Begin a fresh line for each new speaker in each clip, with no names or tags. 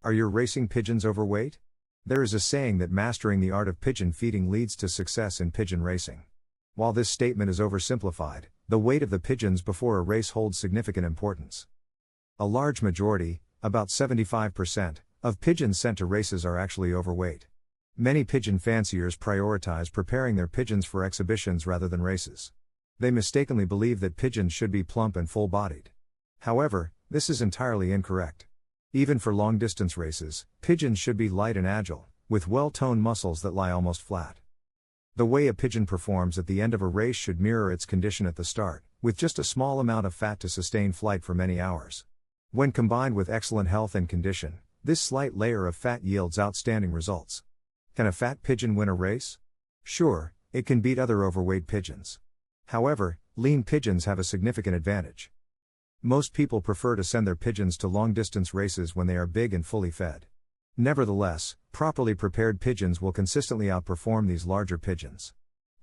Are your racing pigeons overweight? There is a saying that mastering the art of pigeon feeding leads to success in pigeon racing. While this statement is oversimplified, the weight of the pigeons before a race holds significant importance. A large majority, about 75%, of pigeons sent to races are actually overweight. Many pigeon fanciers prioritize preparing their pigeons for exhibitions rather than races. They mistakenly believe that pigeons should be plump and full-bodied. However, this is entirely incorrect. Even for long-distance races, pigeons should be light and agile, with well-toned muscles that lie almost flat. The way a pigeon performs at the end of a race should mirror its condition at the start, with just a small amount of fat to sustain flight for many hours. When combined with excellent health and condition, this slight layer of fat yields outstanding results. Can a fat pigeon win a race? Sure, it can beat other overweight pigeons. However, lean pigeons have a significant advantage. Most people prefer to send their pigeons to long-distance races when they are big and fully fed. Nevertheless, properly prepared pigeons will consistently outperform these larger pigeons.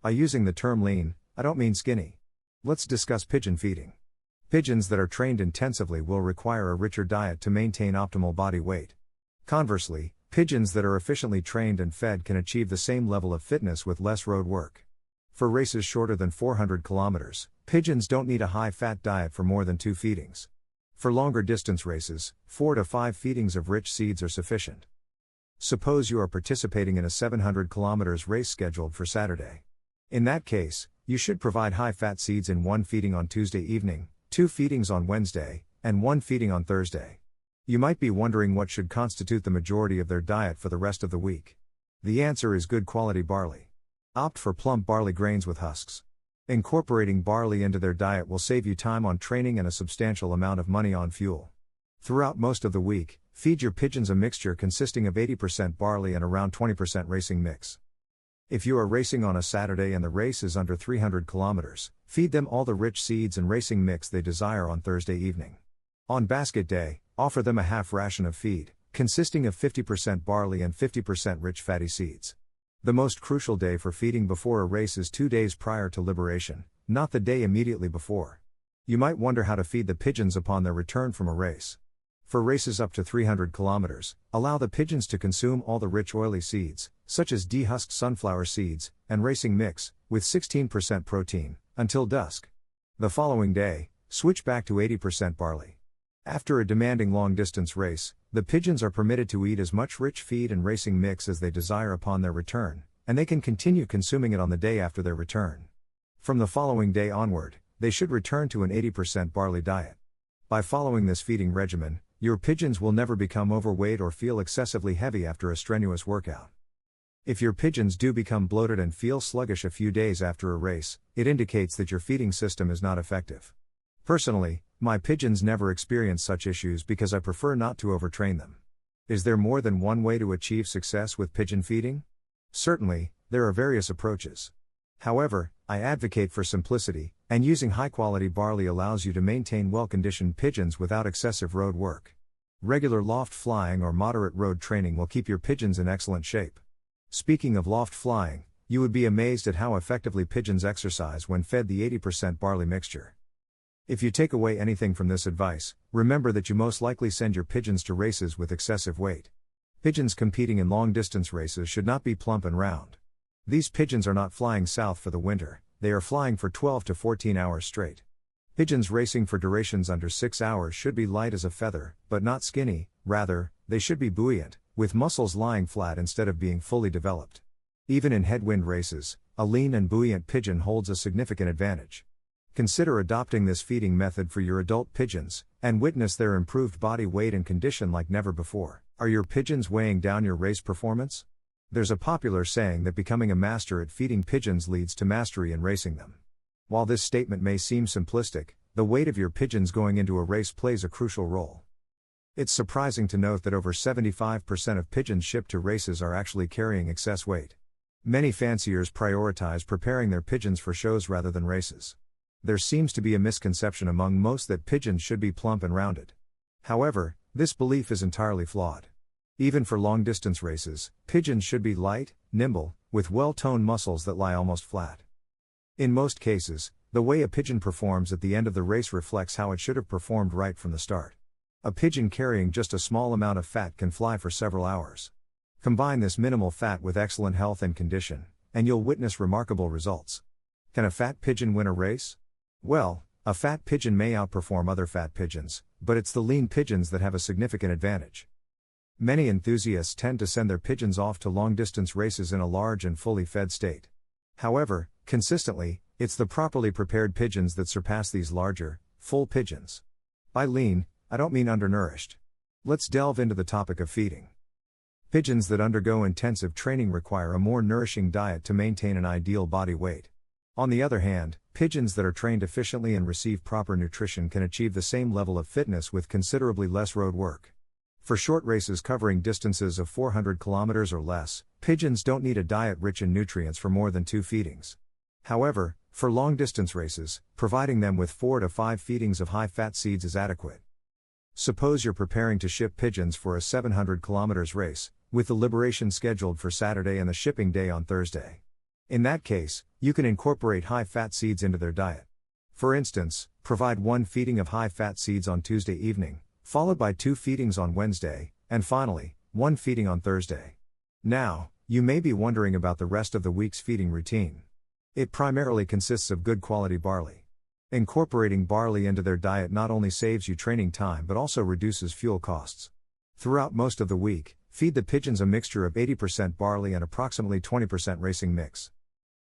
By using the term lean, I don't mean skinny. Let's discuss pigeon feeding. Pigeons that are trained intensively will require a richer diet to maintain optimal body weight. Conversely, pigeons that are efficiently trained and fed can achieve the same level of fitness with less road work. For races shorter than 400 kilometers, pigeons don't need a high-fat diet for more than 2 feedings. For longer distance races, 4 to 5 feedings of rich seeds are sufficient. Suppose you are participating in a 700 kilometers race scheduled for Saturday. In that case, you should provide high-fat seeds in 1 feeding on Tuesday evening, 2 feedings on Wednesday, and 1 feeding on Thursday. You might be wondering what should constitute the majority of their diet for the rest of the week. The answer is good quality barley. Opt for plump barley grains with husks. Incorporating barley into their diet will save you time on training and a substantial amount of money on fuel. Throughout most of the week, feed your pigeons a mixture consisting of 80% barley and around 20% racing mix. If you are racing on a Saturday and the race is under 300 kilometers, feed them all the rich seeds and racing mix they desire on Thursday evening. On basket day, offer them a half ration of feed, consisting of 50% barley and 50% rich fatty seeds. The most crucial day for feeding before a race is 2 days prior to liberation, not the day immediately before. You might wonder how to feed the pigeons upon their return from a race. For races up to 300 kilometers, allow the pigeons to consume all the rich oily seeds, such as dehusked sunflower seeds, and racing mix, with 16% protein, until dusk. The following day, switch back to 80% barley. After a demanding long-distance race, the pigeons are permitted to eat as much rich feed and racing mix as they desire upon their return, and they can continue consuming it on the day after their return. From the following day onward, they should return to an 80% barley diet. By following this feeding regimen, your pigeons will never become overweight or feel excessively heavy after a strenuous workout. If your pigeons do become bloated and feel sluggish a few days after a race, it indicates that your feeding system is not effective. Personally, my pigeons never experience such issues because I prefer not to overtrain them. Is there more than one way to achieve success with pigeon feeding? Certainly, there are various approaches. However, I advocate for simplicity, and using high-quality barley allows you to maintain well-conditioned pigeons without excessive road work. Regular loft flying or moderate road training will keep your pigeons in excellent shape. Speaking of loft flying, you would be amazed at how effectively pigeons exercise when fed the 80% barley mixture. If you take away anything from this advice, remember that you most likely send your pigeons to races with excessive weight. Pigeons competing in long-distance races should not be plump and round. These pigeons are not flying south for the winter, they are flying for 12 to 14 hours straight. Pigeons racing for durations under 6 hours should be light as a feather, but not skinny, rather, they should be buoyant, with muscles lying flat instead of being fully developed. Even in headwind races, a lean and buoyant pigeon holds a significant advantage. Consider adopting this feeding method for your adult pigeons, and witness their improved body weight and condition like never before. Are your pigeons weighing down your race performance? There's a popular saying that becoming a master at feeding pigeons leads to mastery in racing them. While this statement may seem simplistic, the weight of your pigeons going into a race plays a crucial role. It's surprising to note that over 75% of pigeons shipped to races are actually carrying excess weight. Many fanciers prioritize preparing their pigeons for shows rather than races. There seems to be a misconception among most that pigeons should be plump and rounded. However, this belief is entirely flawed. Even for long-distance races, pigeons should be light, nimble, with well-toned muscles that lie almost flat. In most cases, the way a pigeon performs at the end of the race reflects how it should have performed right from the start. A pigeon carrying just a small amount of fat can fly for several hours. Combine this minimal fat with excellent health and condition, and you'll witness remarkable results. Can a fat pigeon win a race? Well, a fat pigeon may outperform other fat pigeons, but it's the lean pigeons that have a significant advantage. Many enthusiasts tend to send their pigeons off to long-distance races in a large and fully fed state. However, consistently, it's the properly prepared pigeons that surpass these larger, full pigeons. By lean, I don't mean undernourished. Let's delve into the topic of feeding. Pigeons that undergo intensive training require a more nourishing diet to maintain an ideal body weight. On the other hand, pigeons that are trained efficiently and receive proper nutrition can achieve the same level of fitness with considerably less road work. For short races covering distances of 400 kilometers or less, pigeons don't need a diet rich in nutrients for more than 2 feedings. However, for long-distance races, providing them with 4 to 5 feedings of high-fat seeds is adequate. Suppose you're preparing to ship pigeons for a 700 kilometers race, with the liberation scheduled for Saturday and the shipping day on Thursday. In that case, you can incorporate high-fat seeds into their diet. For instance, provide 1 feeding of high-fat seeds on Tuesday evening, followed by 2 feedings on Wednesday, and finally, 1 feeding on Thursday. Now, you may be wondering about the rest of the week's feeding routine. It primarily consists of good quality barley. Incorporating barley into their diet not only saves you training time but also reduces fuel costs. Throughout most of the week, feed the pigeons a mixture of 80% barley and approximately 20% racing mix.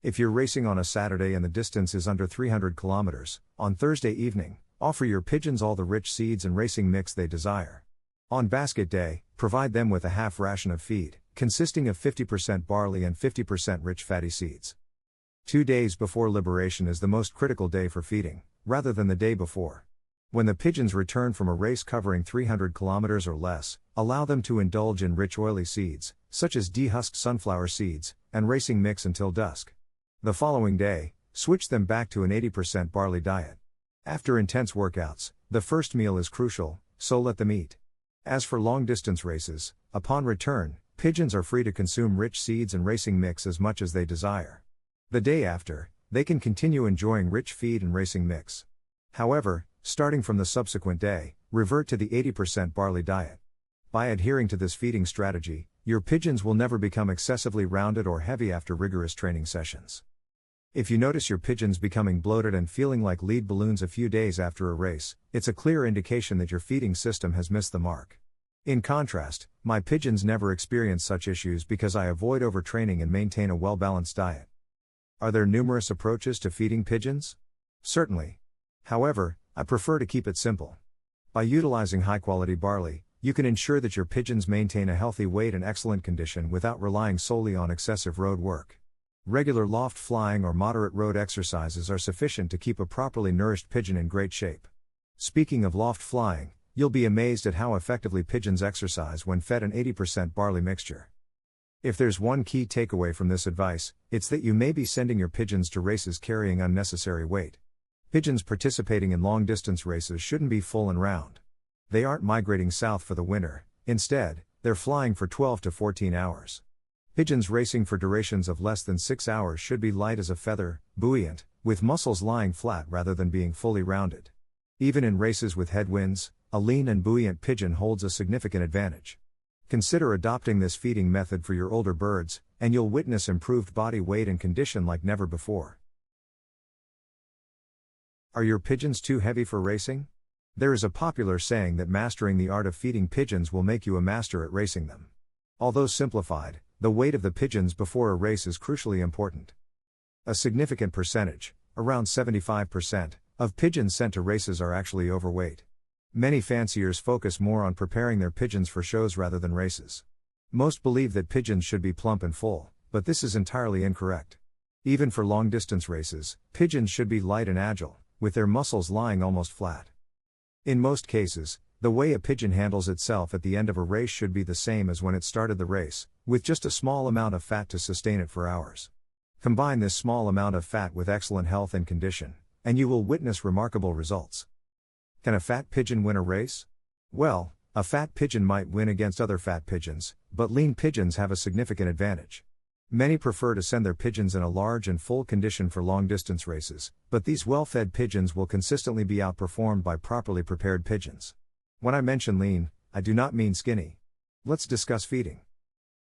If you're racing on a Saturday and the distance is under 300 kilometers, on Thursday evening, offer your pigeons all the rich seeds and racing mix they desire. On basket day, provide them with a half ration of feed, consisting of 50% barley and 50% rich fatty seeds. 2 days before liberation is the most critical day for feeding, rather than the day before. When the pigeons return from a race covering 300 kilometers or less, allow them to indulge in rich oily seeds, such as dehusked sunflower seeds, and racing mix until dusk. The following day, switch them back to an 80% barley diet. After intense workouts, the first meal is crucial, so let them eat. As for long-distance races, upon return, pigeons are free to consume rich seeds and racing mix as much as they desire. The day after, they can continue enjoying rich feed and racing mix. However, starting from the subsequent day, revert to the 80% barley diet. By adhering to this feeding strategy, your pigeons will never become excessively rounded or heavy after rigorous training sessions. If you notice your pigeons becoming bloated and feeling like lead balloons a few days after a race, it's a clear indication that your feeding system has missed the mark. In contrast, my pigeons never experience such issues because I avoid overtraining and maintain a well-balanced diet. Are there numerous approaches to feeding pigeons? Certainly. However, I prefer to keep it simple. By utilizing high-quality barley, you can ensure that your pigeons maintain a healthy weight and excellent condition without relying solely on excessive road work. Regular loft flying or moderate road exercises are sufficient to keep a properly nourished pigeon in great shape. Speaking of loft flying, you'll be amazed at how effectively pigeons exercise when fed an 80% barley mixture. If there's one key takeaway from this advice, it's that you may be sending your pigeons to races carrying unnecessary weight. Pigeons participating in long-distance races shouldn't be full and round. They aren't migrating south for the winter, instead, they're flying for 12 to 14 hours. Pigeons racing for durations of less than 6 hours should be light as a feather, buoyant, with muscles lying flat rather than being fully rounded. Even in races with headwinds, a lean and buoyant pigeon holds a significant advantage. Consider adopting this feeding method for your older birds, and you'll witness improved body weight and condition like never before. Are your pigeons too heavy for racing? There is a popular saying that mastering the art of feeding pigeons will make you a master at racing them. Although simplified, the weight of the pigeons before a race is crucially important. A significant percentage, around 75%, of pigeons sent to races are actually overweight. Many fanciers focus more on preparing their pigeons for shows rather than races. Most believe that pigeons should be plump and full, but this is entirely incorrect. Even for long-distance races, pigeons should be light and agile, with their muscles lying almost flat. In most cases, the way a pigeon handles itself at the end of a race should be the same as when it started the race, with just a small amount of fat to sustain it for hours. Combine this small amount of fat with excellent health and condition, and you will witness remarkable results. Can a fat pigeon win a race? Well, a fat pigeon might win against other fat pigeons, but lean pigeons have a significant advantage. Many prefer to send their pigeons in a large and full condition for long-distance races, but these well-fed pigeons will consistently be outperformed by properly prepared pigeons. When I mention lean, I do not mean skinny. Let's discuss feeding.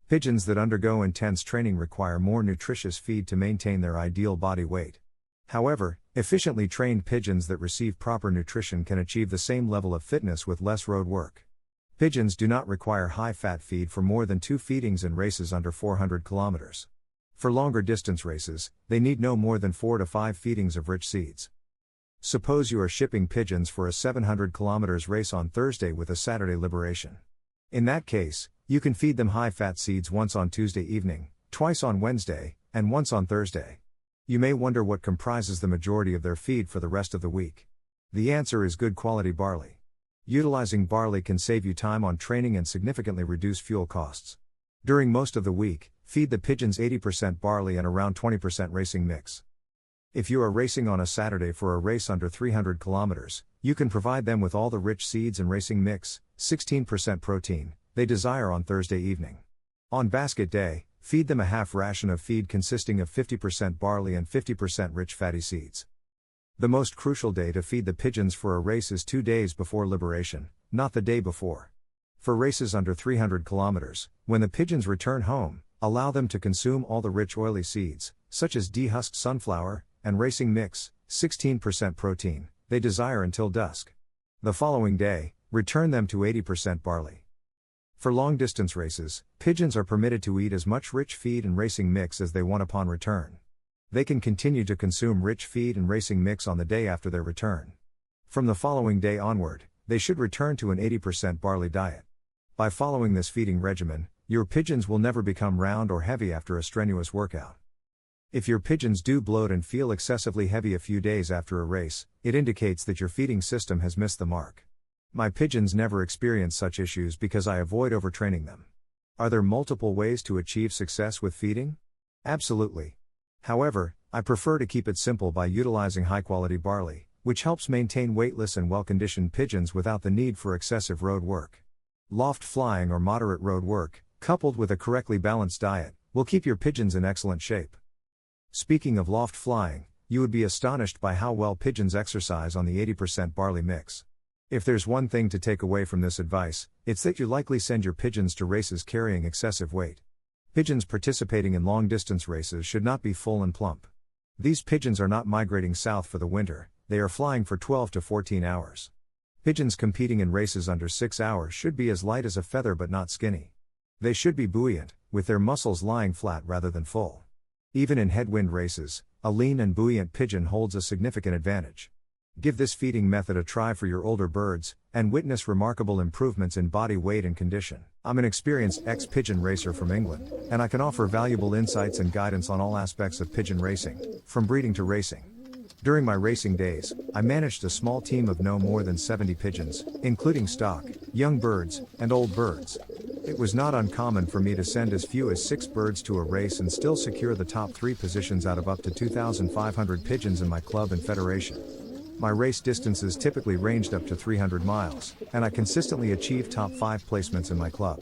Pigeons that undergo intense training require more nutritious feed to maintain their ideal body weight. However, efficiently trained pigeons that receive proper nutrition can achieve the same level of fitness with less road work. Pigeons do not require high-fat feed for more than 2 feedings in races under 400 kilometers. For longer distance races, they need no more than 4 to 5 feedings of rich seeds. Suppose you are shipping pigeons for a 700 kilometers race on Thursday with a Saturday liberation. In that case, you can feed them high-fat seeds once on Tuesday evening, twice on Wednesday, and once on Thursday. You may wonder what comprises the majority of their feed for the rest of the week. The answer is good quality barley. Utilizing barley can save you time on training and significantly reduce fuel costs. During most of the week, feed the pigeons 80% barley and around 20% racing mix. If you are racing on a Saturday for a race under 300 kilometers, you can provide them with all the rich seeds and racing mix, 16% protein, they desire on Thursday evening. On basket day, feed them a half ration of feed consisting of 50% barley and 50% rich fatty seeds. The most crucial day to feed the pigeons for a race is 2 days before liberation, not the day before. For races under 300 kilometers, when the pigeons return home, allow them to consume all the rich oily seeds, such as dehusked sunflower, and racing mix, 16% protein, they desire until dusk. The following day, return them to 80% barley. For long-distance races, pigeons are permitted to eat as much rich feed and racing mix as they want upon return. They can continue to consume rich feed and racing mix on the day after their return. From the following day onward, they should return to an 80% barley diet. By following this feeding regimen, your pigeons will never become round or heavy after a strenuous workout. If your pigeons do bloat and feel excessively heavy a few days after a race, it indicates that your feeding system has missed the mark. My pigeons never experience such issues because I avoid overtraining them. Are there multiple ways to achieve success with feeding? Absolutely. However, I prefer to keep it simple by utilizing high-quality barley, which helps maintain weightless and well-conditioned pigeons without the need for excessive road work. Loft flying or moderate road work, coupled with a correctly balanced diet, will keep your pigeons in excellent shape. Speaking of loft flying, you would be astonished by how well pigeons exercise on the 80% barley mix. If there's one thing to take away from this advice, it's that you likely send your pigeons to races carrying excessive weight. Pigeons participating in long-distance races should not be full and plump. These pigeons are not migrating south for the winter, they are flying for 12 to 14 hours. Pigeons competing in races under 6 hours should be as light as a feather but not skinny. They should be buoyant, with their muscles lying flat rather than full. Even in headwind races, a lean and buoyant pigeon holds a significant advantage. Give this feeding method a try for your older birds, and witness remarkable improvements in body weight and condition. I'm an experienced ex-pigeon racer from England, and I can offer valuable insights and guidance on all aspects of pigeon racing, from breeding to racing. During my racing days, I managed a small team of no more than 70 pigeons, including stock, young birds, and old birds. It was not uncommon for me to send as few as 6 birds to a race and still secure the top 3 positions out of up to 2,500 pigeons in my club and federation. My race distances typically ranged up to 300 miles, and I consistently achieved top 5 placements in my club.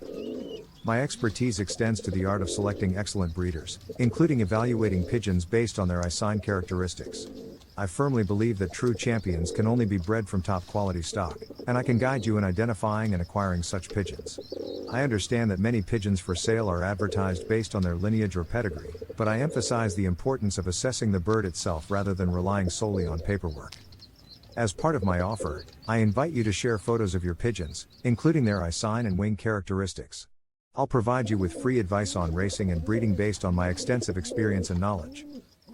My expertise extends to the art of selecting excellent breeders, including evaluating pigeons based on their eye-sign characteristics. I firmly believe that true champions can only be bred from top-quality stock, and I can guide you in identifying and acquiring such pigeons. I understand that many pigeons for sale are advertised based on their lineage or pedigree, but I emphasize the importance of assessing the bird itself rather than relying solely on paperwork. As part of my offer, I invite you to share photos of your pigeons, including their eye sign and wing characteristics. I'll provide you with free advice on racing and breeding based on my extensive experience and knowledge.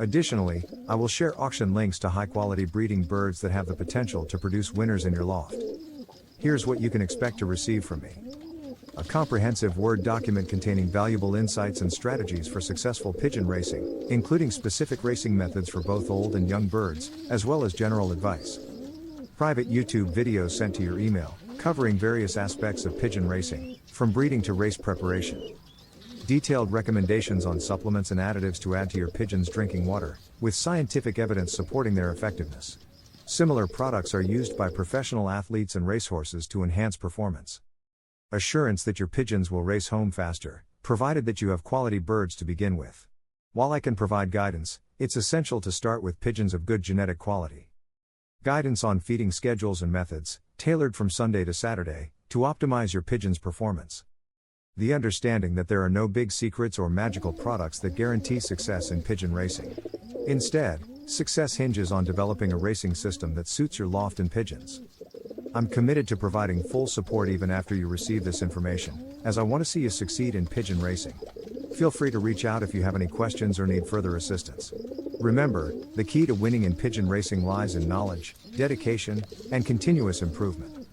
Additionally, I will share auction links to high-quality breeding birds that have the potential to produce winners in your loft. Here's what you can expect to receive from me. A comprehensive Word document containing valuable insights and strategies for successful pigeon racing, including specific racing methods for both old and young birds, as well as general advice. Private YouTube videos sent to your email, covering various aspects of pigeon racing, from breeding to race preparation. Detailed recommendations on supplements and additives to add to your pigeons' drinking water, with scientific evidence supporting their effectiveness. Similar products are used by professional athletes and racehorses to enhance performance. Assurance that your pigeons will race home faster, provided that you have quality birds to begin with. While I can provide guidance, it's essential to start with pigeons of good genetic quality. Guidance on feeding schedules and methods, tailored from Sunday to Saturday, to optimize your pigeon's performance. The understanding that there are no big secrets or magical products that guarantee success in pigeon racing. Instead, success hinges on developing a racing system that suits your loft and pigeons. I'm committed to providing full support even after you receive this information, as I want to see you succeed in pigeon racing. Feel free to reach out if you have any questions or need further assistance. Remember, the key to winning in pigeon racing lies in knowledge, dedication, and continuous improvement.